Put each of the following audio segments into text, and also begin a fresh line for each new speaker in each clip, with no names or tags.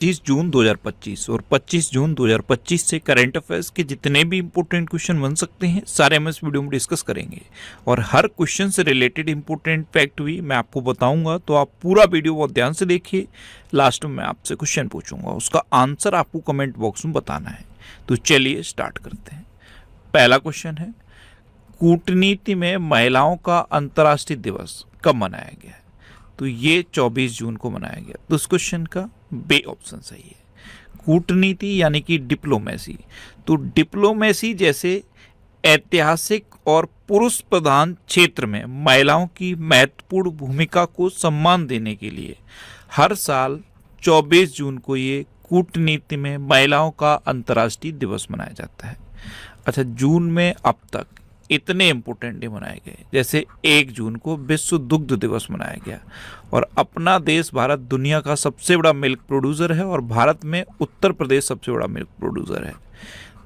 25 जून 2025 और 25 जून 2025 से current affairs के जितने भी इंपॉर्टेंट क्वेश्चन बन सकते हैं सारे हम इस वीडियो में डिस्कस करेंगे। और हर क्वेश्चन से रिलेटेड इंपॉर्टेंट फैक्ट भी मैं आपको बताऊंगा, तो आप पूरा वीडियो बहुत ध्यान से देखिए। लास्ट में मैं आपसे क्वेश्चन पूछूंगा, उसका आंसर आपको कमेंट बॉक्स में बताना है। तो चलिए स्टार्ट करते हैं। पहला क्वेश्चन है, कूटनीति में महिलाओं का अंतर्राष्ट्रीय दिवस कब मनाया गया है? तो ये 24 जून को मनाया गया। तो इस क्वेश्चन का बे ऑप्शन सही है। कूटनीति यानी कि डिप्लोमेसी, तो डिप्लोमेसी जैसे ऐतिहासिक और पुरुष प्रधान क्षेत्र में महिलाओं की महत्वपूर्ण भूमिका को सम्मान देने के लिए हर साल 24 जून को ये कूटनीति में महिलाओं का अंतर्राष्ट्रीय दिवस मनाया जाता है। अच्छा, जून में अब तक इतने इम्पोर्टेंट डे मनाए गए, जैसे 1 जून को विश्व दुग्ध दिवस मनाया गया। और अपना देश भारत दुनिया का सबसे बड़ा मिल्क प्रोड्यूसर है और भारत में उत्तर प्रदेश सबसे बड़ा मिल्क प्रोड्यूसर है।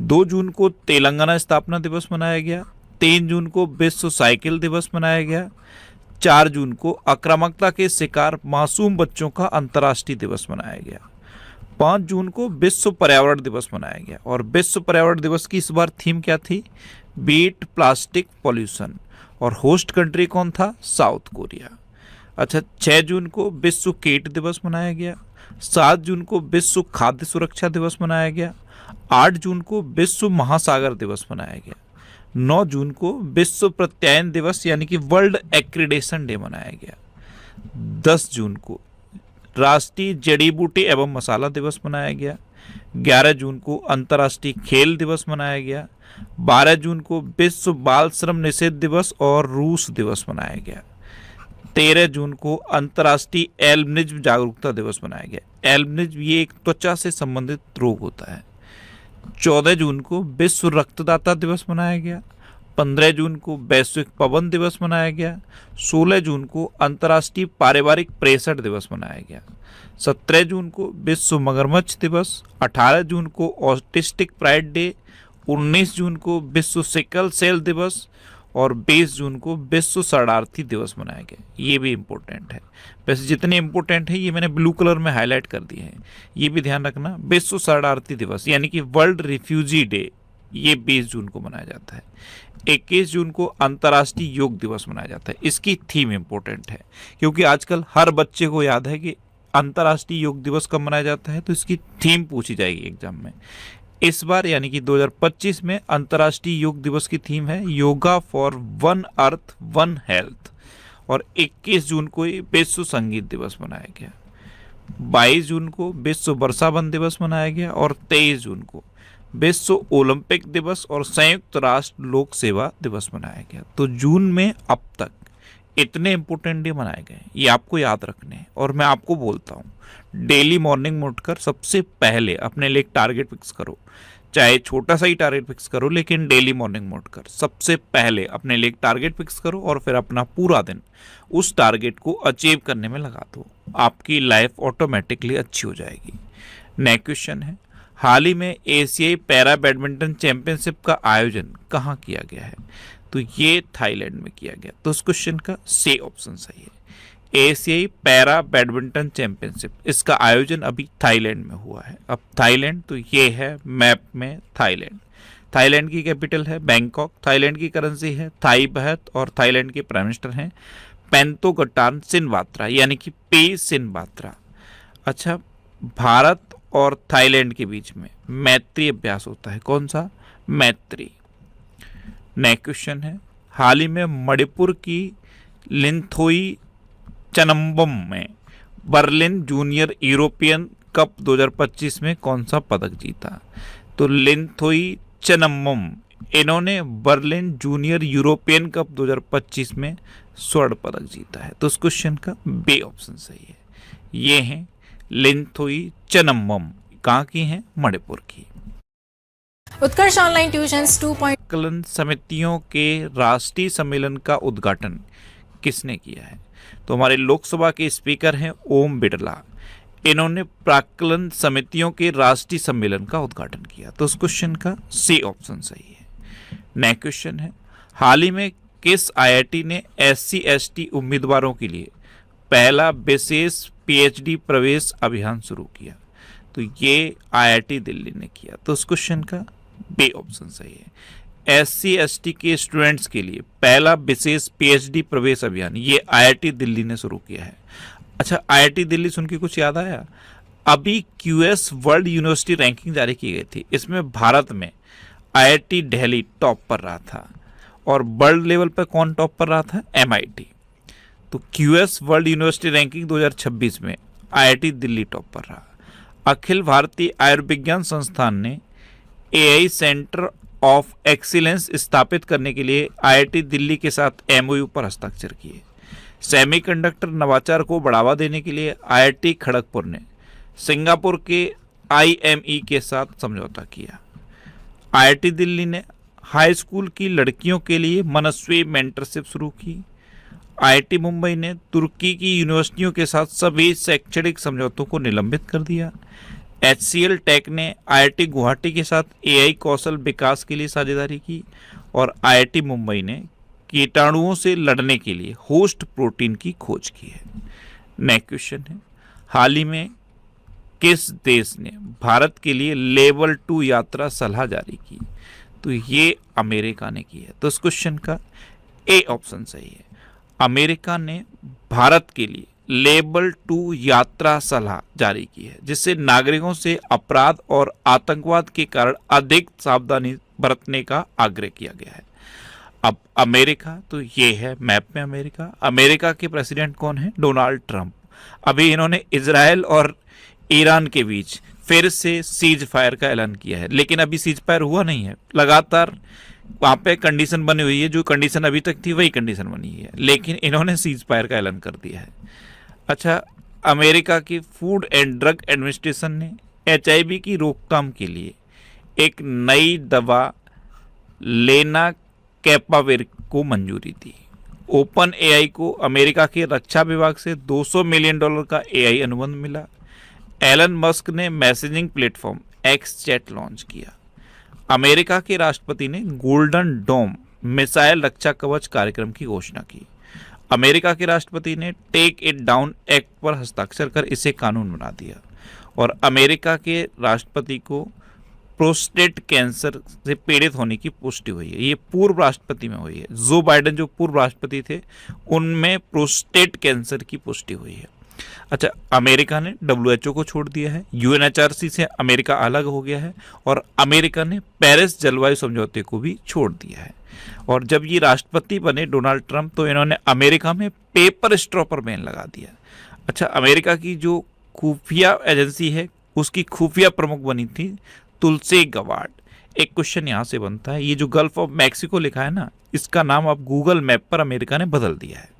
2 जून को तेलंगाना स्थापना दिवस मनाया गया। 3 जून को विश्व साइकिल दिवस मनाया गया। 4 जून को आक्रामकता के शिकार मासूम बच्चों का अंतर्राष्ट्रीय दिवस मनाया गया। 5 जून को विश्व पर्यावरण दिवस मनाया गया। और विश्व पर्यावरण दिवस की इस बार थीम क्या थी? Beat plastic pollution. और होस्ट कंट्री कौन था? South Korea. अच्छा, 6 जून को विश्व कीट दिवस मनाया गया। 7 जून को विश्व खाद्य सुरक्षा दिवस मनाया गया। 8 जून को विश्व महासागर दिवस मनाया गया। 9 जून को विश्व प्रत्यायन दिवस यानी कि वर्ल्ड एक्रीडेशन डे मनाया गया। 10 जून को राष्ट्रीय जड़ी बूटी एवं मसाला दिवस मनाया गया। 11 जून को अंतर्राष्ट्रीय खेल दिवस मनाया गया। 12 जून को विश्व बाल श्रम निषेध दिवस और रूस दिवस मनाया गया। 13 जून को अंतर्राष्ट्रीय एल्बिनिज्म जागरूकता दिवस मनाया गया। एल्बिनिज्म ये एक त्वचा से संबंधित रोग होता है। 14 जून को विश्व रक्तदाता दिवस मनाया गया। 15 जून को वैश्विक पवन दिवस मनाया गया। 16 जून को अंतर्राष्ट्रीय पारिवारिक प्रेषण दिवस मनाया गया। 17 जून को विश्व मगरमच्छ दिवस। 18 जून को ऑटिस्टिक प्राइड डे। 19 जून को विश्व सिकल सेल दिवस। और 20 जून को विश्व शरणार्थी दिवस मनाया गया। ये भी इम्पोर्टेंट है। वैसे जितने इम्पोर्टेंट है ये मैंने ब्लू कलर में हाईलाइट कर दिए हैं, ये भी ध्यान रखना। विश्व शरणार्थी दिवस यानी कि वर्ल्ड रिफ्यूजी डे, ये 20 जून को मनाया जाता है। 21 जून को अंतर्राष्ट्रीय योग दिवस मनाया जाता है। इसकी थीम इम्पोर्टेंट है क्योंकि आजकल हर बच्चे को याद है कि अंतर्राष्ट्रीय योग दिवस कब मनाया जाता है, तो इसकी थीम पूछी जाएगी एग्जाम में। इस बार यानी कि 2025 में अंतर्राष्ट्रीय योग दिवस की थीम है yoga for one earth one health. और 21 जून को विश्व संगीत दिवस मनाया गया। 22 जून को विश्व वर्षावन दिवस मनाया गया। और 23 जून को विश्व ओलंपिक दिवस और संयुक्त राष्ट्र लोक सेवा दिवस मनाया गया। तो जून में अब तक इतने इंपॉर्टेंट डे मनाए गए, ये आपको याद रखने हैं। और मैं आपको बोलता हूँ, डेली मॉर्निंग में उठकर सबसे पहले अपने लिए एक टारगेट फिक्स करो, चाहे छोटा सा ही टारगेट फिक्स करो, लेकिन डेली मॉर्निंग में उठकर सबसे पहले अपने लिए एक टारगेट फिक्स करो और फिर अपना पूरा दिन उस टारगेट को अचीव करने में लगा दो। आपकी लाइफ ऑटोमेटिकली अच्छी हो जाएगी। नेक्स्ट क्वेश्चन है, हाल ही में एशियाई पैरा बैडमिंटन चैंपियनशिप का आयोजन कहाँ किया गया है? तो ये थाईलैंड में किया गया। तो इस क्वेश्चन का सी ऑप्शन सही है। एशियाई पैरा बैडमिंटन चैंपियनशिप, इसका आयोजन अभी थाईलैंड में हुआ है। अब थाईलैंड तो ये है मैप में थाईलैंड। थाईलैंड की कैपिटल है बैंकॉक। थाईलैंड की करेंसी है थाई बहत। और थाईलैंड के प्राइम मिनिस्टर हैं पेंतोगटान सिनवात्रा यानी कि पे सिनवात्रा। अच्छा, भारत और थाईलैंड के बीच में मैत्री अभ्यास होता है। कौन सा? मैत्री। नेक्स्ट क्वेश्चन है, हाल ही में मणिपुर की लिंथोई चनम्बम में बर्लिन जूनियर यूरोपियन कप 2025 में कौन सा पदक जीता? तो लिंथोई चनम्बम, इन्होंने बर्लिन जूनियर यूरोपियन कप 2025 में स्वर्ण पदक जीता है। तो इस क्वेश्चन का बी ऑप्शन सही है। ये हैं लिंथोई चनम्बम, कहाँ की हैं? मणिपुर की।
उत्कर्ष ऑनलाइन ट्यूशंस 2.
प्राक्कलन समितियों के राष्ट्रीय सम्मेलन का उद्घाटन किसने किया है? तो हमारे लोकसभा के स्पीकर हैं ओम बिरला। इन्होंने प्राक्कलन समितियों के राष्ट्रीय सम्मेलन का उद्घाटन किया। तो उस क्वेश्चन का सी ऑप्शन सही है। नेक्स्ट क्वेश्चन है, हाल ही में किस आईआईटी ने SC/ST उम्मीदवारों के लिए पहला विशेष PhD प्रवेश अभियान शुरू किया? तो ये IIT दिल्ली ने किया। तो उस क्वेश्चन का बी ऑप्शन सही है। SC/ST के स्टूडेंट्स के लिए पहला विशेष PhD प्रवेश अभियान ये IIT दिल्ली ने शुरू किया है। अच्छा, IIT दिल्ली सुन के कुछ याद आया? अभी QS वर्ल्ड यूनिवर्सिटी रैंकिंग जारी की गई थी, इसमें भारत में IIT दिल्ली टॉप पर रहा था। और वर्ल्ड लेवल पर कौन टॉप पर रहा था? MIT। तो QS वर्ल्ड यूनिवर्सिटी रैंकिंग 2026 में IIT दिल्ली टॉप पर रहा। अखिल भारतीय आयुर्विज्ञान संस्थान ने AI सेंटर ऑफ एक्सीलेंस स्थापित करने के लिए IIT दिल्ली के साथ MOU पर हस्ताक्षर किए। सेमीकंडक्टर नवाचार को बढ़ावा देने के लिए IIT खड़गपुर ने सिंगापुर के IME के साथ समझौता किया। IIT दिल्ली ने हाई स्कूल की लड़कियों के लिए मनस्वी मेंटरशिप शुरू की। IIT मुंबई ने तुर्की की यूनिवर्सिटियों के साथ सभी शैक्षणिक समझौतों को निलंबित कर दिया। HCL टेक ने IIT गुवाहाटी के साथ AI कौशल विकास के लिए साझेदारी की। और IIT मुंबई ने कीटाणुओं से लड़ने के लिए होस्ट प्रोटीन की खोज की है। नेक्स्ट क्वेश्चन है, हाल ही में किस देश ने भारत के लिए लेवल 2 यात्रा सलाह जारी की? तो ये अमेरिका ने की है। तो इस क्वेश्चन का ए ऑप्शन सही है। अमेरिका ने भारत के लिए लेवल 2 यात्रा सलाह जारी की है, जिससे नागरिकों से अपराध और आतंकवाद के कारण अधिक सावधानी बरतने का आग्रह किया गया है। अब अमेरिका, तो ये है मैप में अमेरिका। अमेरिका के प्रेसिडेंट कौन है? Donald Trump. अभी इन्होंने इजराइल और ईरान के बीच फिर से सीज फायर का ऐलान किया है, लेकिन अभी सीज फायर हुआ नहीं है। लगातार वहाँ पे कंडीशन बनी हुई है, जो कंडीशन अभी तक थी वही कंडीशन बनी है, लेकिन इन्होंने सीज फायर का ऐलान कर दिया है। अच्छा, अमेरिका की फूड एंड ड्रग एडमिनिस्ट्रेशन ने HIV की रोकथाम के लिए एक नई दवा लेना कैपाविर को मंजूरी दी। ओपन AI को अमेरिका के रक्षा विभाग से $200 मिलियन का AI अनुबंध मिला। एलन मस्क ने मैसेजिंग प्लेटफॉर्म XChat लॉन्च किया। अमेरिका के राष्ट्रपति ने गोल्डन डोम मिसाइल रक्षा कवच कार्यक्रम की घोषणा की। अमेरिका के राष्ट्रपति ने टेक इट डाउन एक्ट पर हस्ताक्षर कर इसे कानून बना दिया। और अमेरिका के राष्ट्रपति को प्रोस्टेट कैंसर से पीड़ित होने की पुष्टि हुई है। ये पूर्व राष्ट्रपति में हुई है। जो बाइडेन जो पूर्व राष्ट्रपति थे उनमें प्रोस्टेट कैंसर की पुष्टि हुई है। अच्छा, अमेरिका ने WHO को छोड़ दिया है। UNHRC से अमेरिका अलग हो गया है। और अमेरिका ने पेरिस जलवायु समझौते को भी छोड़ दिया है। और जब ये राष्ट्रपति बने डोनाल्ड ट्रंप, तो इन्होंने अमेरिका में पेपर स्ट्रॉ पर बैन लगा दिया। अच्छा, अमेरिका की जो खुफिया एजेंसी है उसकी खुफिया प्रमुख बनी थी तुलसी गवार्ड। एक क्वेश्चन यहाँ से बनता है, ये जो गल्फ ऑफ मैक्सिको लिखा है ना, इसका नाम अब गूगल मैप पर अमेरिका ने बदल दिया है।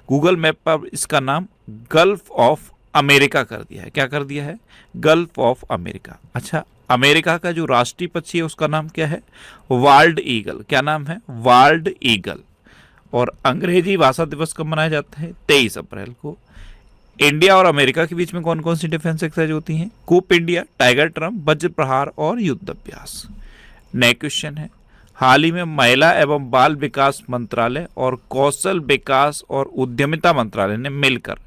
गूगल मैप पर इसका नाम गल्फ ऑफ अमेरिका कर दिया है। क्या कर दिया है? Gulf of America. अच्छा, अमेरिका का जो राष्ट्रीय पक्षी है उसका नाम क्या है? Walled eagle. क्या नाम है? Walled eagle. और अंग्रेजी भाषा दिवस कब मनाया जाता है? 23 अप्रैल को। इंडिया और अमेरिका के बीच में कौन कौन सी डिफेंस एक्सरसाइज होती हैं? कूप इंडिया, टाइगर ट्रम्प, वज्र प्रहार और युद्ध अभ्यास। नेक्स्ट क्वेश्चन है, हाल ही में महिला एवं बाल विकास मंत्रालय और कौशल विकास और उद्यमिता मंत्रालय ने मिलकर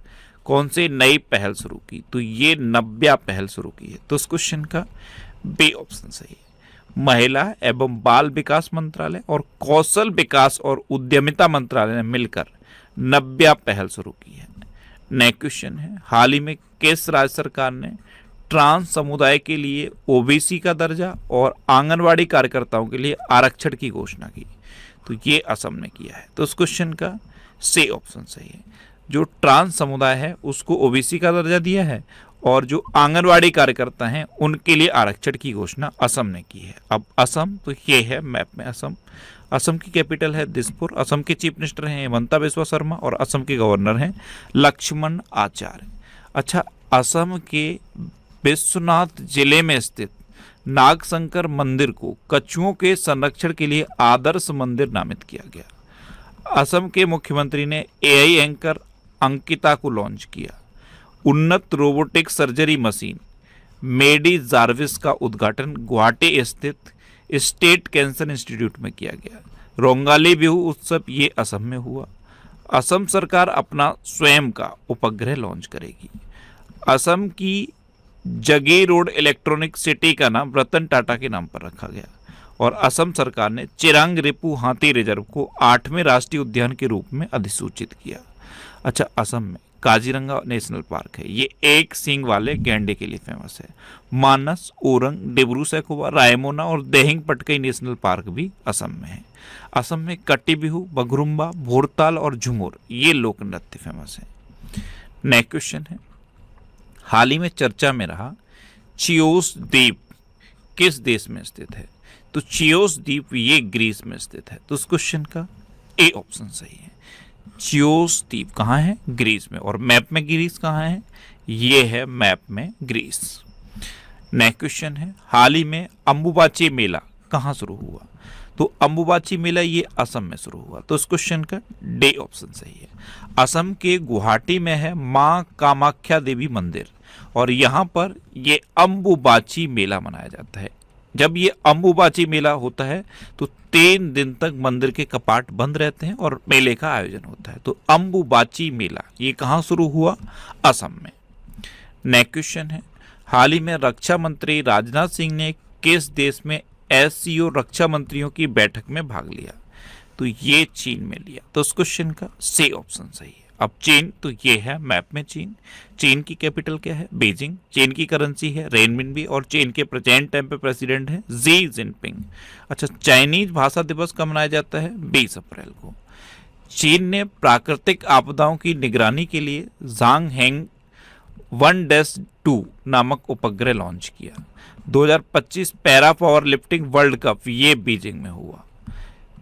कौन सी नई पहल शुरू की? तो ये नव्या पहल शुरू की है। तो इस क्वेश्चन का बी ऑप्शन सही है। महिला एवं बाल विकास मंत्रालय और कौशल विकास और उद्यमिता मंत्रालय ने मिलकर नव्या पहल शुरू की है। नेक्स्ट क्वेश्चन है, हाल ही में किस राज्य सरकार ने ट्रांस समुदाय के लिए OBC का दर्जा और आंगनवाड़ी कार्यकर्ताओं के लिए आरक्षण की घोषणा की? तो ये असम ने किया है। तो इस क्वेश्चन का सी ऑप्शन सही है। जो ट्रांस समुदाय है उसको OBC का दर्जा दिया है और जो आंगनवाड़ी कार्यकर्ता हैं उनके लिए आरक्षण की घोषणा असम ने की है। अब असम, तो ये है मैप में असम। असम की कैपिटल है दिसपुर। असम के चीफ मिनिस्टर हैं हिमंता बिस्वा शर्मा और असम के गवर्नर हैं लक्ष्मण आचार्य। अच्छा, असम के विश्वनाथ जिले में स्थित नागशंकर मंदिर को कछुओं के संरक्षण के लिए आदर्श मंदिर नामित किया गया। असम के मुख्यमंत्री ने AI एंकर अंकिता को लॉन्च किया। उन्नत रोबोटिक सर्जरी मशीन मेडी जार्विस का उद्घाटन गुवाहाटी स्थित स्टेट कैंसर इंस्टीट्यूट में किया गया। रोंगाली बिहू उत्सव ये असम में हुआ। असम सरकार अपना स्वयं का उपग्रह लॉन्च करेगी। असम की जगी रोड इलेक्ट्रॉनिक सिटी का नाम रतन टाटा के नाम पर रखा गया। और असम सरकार ने चिरांग रिपू हाथी रिजर्व को 8वें राष्ट्रीय उद्यान के रूप में अधिसूचित किया। अच्छा, असम में काजीरंगा नेशनल पार्क है, ये एक सींग वाले गैंडे के लिए फेमस है। मानस, ओरंग, डिब्रू सैखोवा, रायमोना और देहिंग पटकई नेशनल पार्क भी असम में है। असम में कट्टी बिहू, बगरुम्बा, भोरताल और झुमुर ये लोक नृत्य फेमस है। नेक्स्ट क्वेश्चन है, हाल ही में चर्चा में रहा चियोस द्वीप किस देश में स्थित है? तो चियोस द्वीप ये ग्रीस में स्थित है। तो उस क्वेश्चन का ए ऑप्शन सही है। चियोस द्वीप कहाँ है? ग्रीस में। और मैप में ग्रीस कहाँ है? ये है मैप में ग्रीस। नेक्स्ट क्वेश्चन है, हाल ही में अंबुबाची मेला कहाँ शुरू हुआ? तो अंबुबाची मेला ये असम में शुरू हुआ। तो इस क्वेश्चन का डी ऑप्शन सही है। असम के गुवाहाटी में है माँ कामाख्या देवी मंदिर और यहाँ पर ये अंबुबाची मेला मनाया जाता है। जब ये अंबुबाची मेला होता है तो 3 दिन तक मंदिर के कपाट बंद रहते हैं और मेले का आयोजन होता है। तो अंबुबाची मेला ये कहाँ शुरू हुआ? असम में। नेक्स्ट क्वेश्चन है, हाल ही में रक्षा मंत्री राजनाथ सिंह ने किस देश में एससीओ रक्षा मंत्रियों की बैठक में भाग लिया? तो ये चीन में लिया। तो इस क्वेश्चन का सी ऑप्शन सही है। अब चीन, तो ये है मैप में चीन। चीन की कैपिटल क्या है? बीजिंग। चीन की करेंसी है रेनमिनबी और चीन के प्रेजेंट टाइम पे प्रेसिडेंट है जी जिनपिंग। अच्छा, चाइनीज भाषा दिवस कब मनाया जाता है? 20 अप्रैल को। चीन ने प्राकृतिक आपदाओं की निगरानी के लिए जांग हेंग 1-2 नामक उपग्रह लॉन्च किया। 2025 para power lifting world cup ये बीजिंग में हुआ।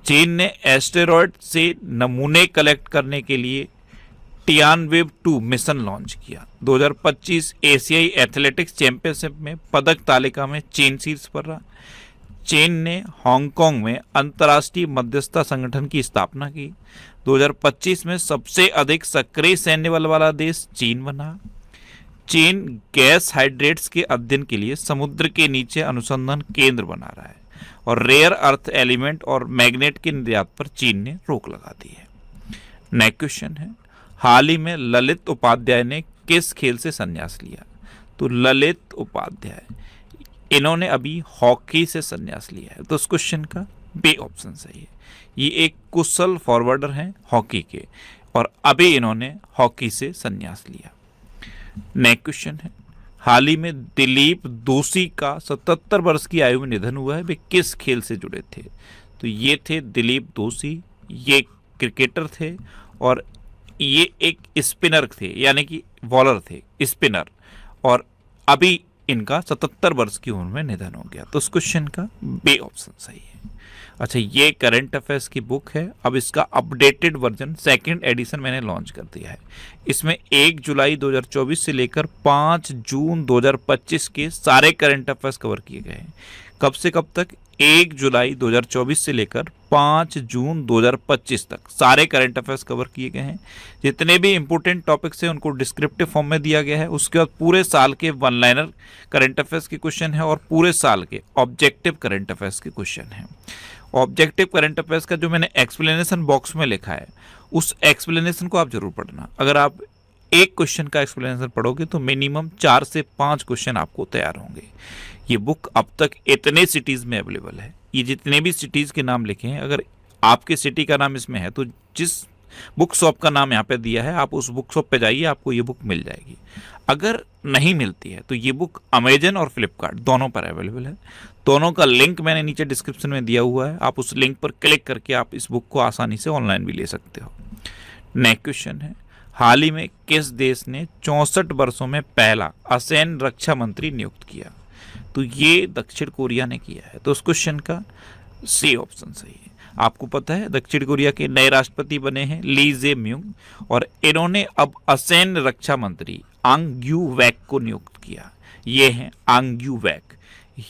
चीन ने एस्टेरॉयड से नमूने कलेक्ट करने के लिए टियानवेब 2 मिशन लॉन्च किया। 2025 एशियाई एथलेटिक्स चैंपियनशिप में पदक तालिका में चीन शीर्ष पर रहा। चीन ने हांगकांग में अंतर्राष्ट्रीय मध्यस्थता संगठन की स्थापना की। 2025 में सबसे अधिक सक्रिय सैन्य बल वाला देश चीन बना। चीन गैस हाइड्रेट्स के अध्ययन के लिए समुद्र के नीचे अनुसंधान केंद्र बना रहा है और रेयर अर्थ एलिमेंट और मैग्नेट के निर्यात पर चीन ने रोक लगा दी है। नेक्स्ट क्वेश्चन है, हाल ही में ललित उपाध्याय ने किस खेल से संन्यास लिया? तो ललित उपाध्याय इन्होंने अभी हॉकी से संन्यास लिया है। तो उस क्वेश्चन का बी ऑप्शन सही है। ये एक कुशल फॉरवर्डर हैं हॉकी के और अभी इन्होंने हॉकी से संन्यास लिया। नेक्स्ट क्वेश्चन है, हाल ही में दिलीप दोषी का 77 वर्ष की आयु में निधन हुआ है। वे किस खेल से जुड़े थे? तो ये थे दिलीप दोषी, ये क्रिकेटर थे और ये एक स्पिनर थे, यानी कि बॉलर थे, स्पिनर। और अभी इनका 77 वर्ष की उम्र में निधन हो गया। तो उस क्वेश्चन का बी ऑप्शन सही है। अच्छा, ये करंट अफेयर्स की बुक है। अब इसका अपडेटेड वर्जन 2nd एडिशन मैंने लॉन्च कर दिया है। इसमें 1 जुलाई 2024 से लेकर 5 जून 2025 के सारे करंट अफेयर्स कवर किए गए हैं। कब से कब तक? 1 जुलाई 2024 से लेकर 5 जून 2025 तक सारे करंट अफेयर्स कवर किए गए हैं। जितने भी इंपॉर्टेंट टॉपिक्स हैं उनको डिस्क्रिप्टिव फॉर्म में दिया गया है। उसके बाद पूरे साल के 1 लाइनर करंट अफेयर्स के क्वेश्चन है और पूरे साल के ऑब्जेक्टिव करंट अफेयर्स के क्वेश्चन हैं। ऑब्जेक्टिव करंट अफेयर्स का जो मैंने एक्सप्लेनेशन बॉक्स में लिखा है उस एक्सप्लेनेशन को आप जरूर पढ़ना। अगर आप एक क्वेश्चन का एक्सप्लेनेशन पढ़ोगे तो मिनिमम 4 से 5 क्वेश्चन आपको तैयार होंगे। ये बुक अब तक इतने सिटीज़ में अवेलेबल है। ये जितने भी सिटीज़ के नाम लिखे हैं, अगर आपके सिटी का नाम इसमें है तो जिस बुक शॉप का नाम यहाँ पे दिया है आप उस बुक शॉप पे जाइए, आपको ये बुक मिल जाएगी। अगर नहीं मिलती है तो ये बुक अमेजन और फ्लिपकार्ट दोनों पर अवेलेबल है। दोनों का लिंक मैंने नीचे डिस्क्रिप्शन में दिया हुआ है। आप उस लिंक पर क्लिक करके आप इस बुक को आसानी से ऑनलाइन भी ले सकते हो। नेक्स्ट क्वेश्चन है, हाल ही में किस देश ने 64 वर्षों में पहला असैन्य रक्षा मंत्री नियुक्त किया? तो ये दक्षिण कोरिया ने किया है। तो उस क्वेश्चन का सी ऑप्शन सही है। आपको पता है दक्षिण कोरिया के नए राष्ट्रपति बने हैं ली जे म्यूंग और इन्होंने अब असैन्य रक्षा मंत्री आंग ग्यू वैक को नियुक्त किया। ये हैं आंग ग्यू वैक।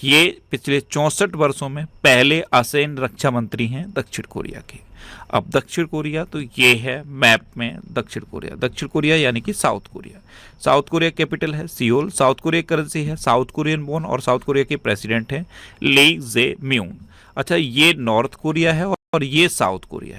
ये पिछले 64 वर्षों में पहले असैन्य रक्षा मंत्री हैं दक्षिण कोरिया के। अब दक्षिण कोरिया, तो ये है मैप में दक्षिण कोरिया। दक्षिण कोरिया यानी कि south Korea. South Korea capital है सियोल। साउथ कोरिया करेंसी है साउथ कोरियन वॉन और साउथ कोरिया के प्रेसिडेंट हैं ली जे म्यूंग। अच्छा, ये नॉर्थ कोरिया है और ये साउथ कोरिया है।